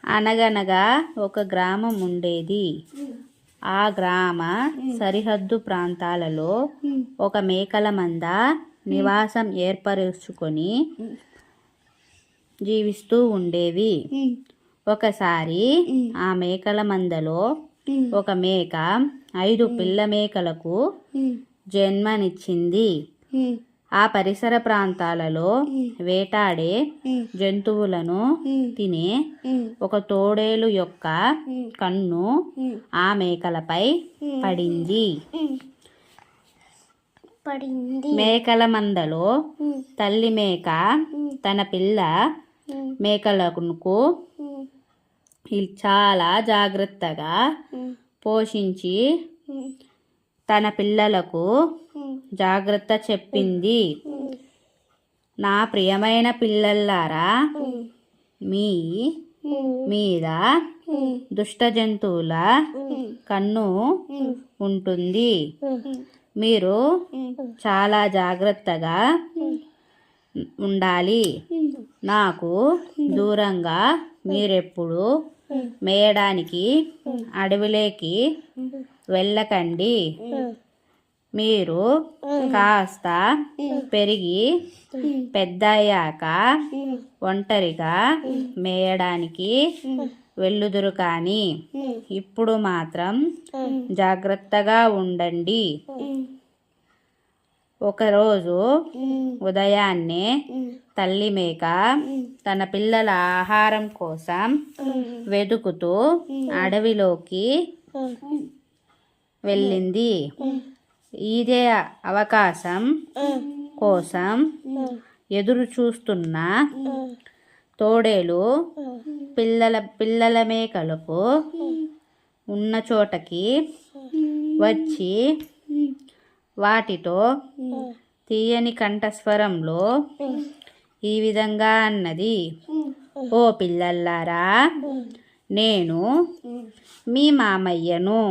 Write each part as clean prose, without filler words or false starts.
అనగనగా ఒక గ్రామం ఉండేది. ఆ గ్రామ సరిహద్దు ప్రాంతాలలో ఒక మేకల మంద నివాసం ఏర్పరుచుకొని జీవిస్తూ ఉండేవి. ఒకసారి ఆ మేకల మందలో ఒక మేక 5 పిల్ల మేకలకు జన్మనిచ్చింది. ఆ పరిసర ప్రాంతాలలో వేటాడే జంతువులను తినే ఒక తోడేలు యొక్క కన్ను ఆ మేకలపై పడింది. మేకల మందలో తల్లి మేక తన పిల్ల మేకలకు చాలా జాగ్రత్తగా పోషించి తన పిల్లలకు జాగ్రత్త చెప్పింది. నా ప్రియమైన పిల్లలారా, మీ మీద దుష్ట జంతువుల కన్ను ఉంటుంది. మీరు చాలా జాగ్రత్తగా ఉండాలి. నాకు దూరంగా మీరెప్పుడు మేయడానికి అడవిలోకి వెళ్ళకండి. మీరు కాస్త పెరిగి పెద్దయ్యాక ఒంటరిగా మేయడానికి వెళ్ళుదురు, కానీ ఇప్పుడు మాత్రం జాగ్రత్తగా ఉండండి. ఒకరోజు ఉదయాన్నే తల్లి మేక తన పిల్లల ఆహారం కోసం వెతుకుతూ అడవిలోకి వెళ్ళింది. ఇదే అవకాశం కోసం ఎదురు చూస్తున్న తోడేలు పిల్లల మేకలకు ఉన్న చోటకి వచ్చి వాటితో తీయని కంఠస్వరంలో ఈ విధంగా అన్నది: ఓ పిల్లలారా, నేను మీ మామయ్యను.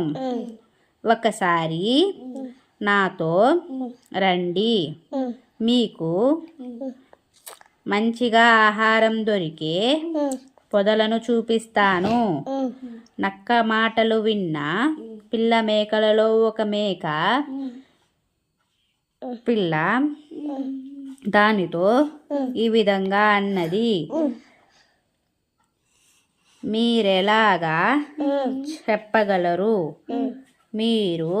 ఒకసారి నాతో రండి. మీకు మంచిగా ఆహారం దొరికే పొదలను చూపిస్తాను. నక్క మాటలు విన్న పిల్ల మేకలలో ఒక మేక పిల్ల దానితో ఈ విధంగా అన్నది: మీరెలాగా చెప్పగలరు? మీరు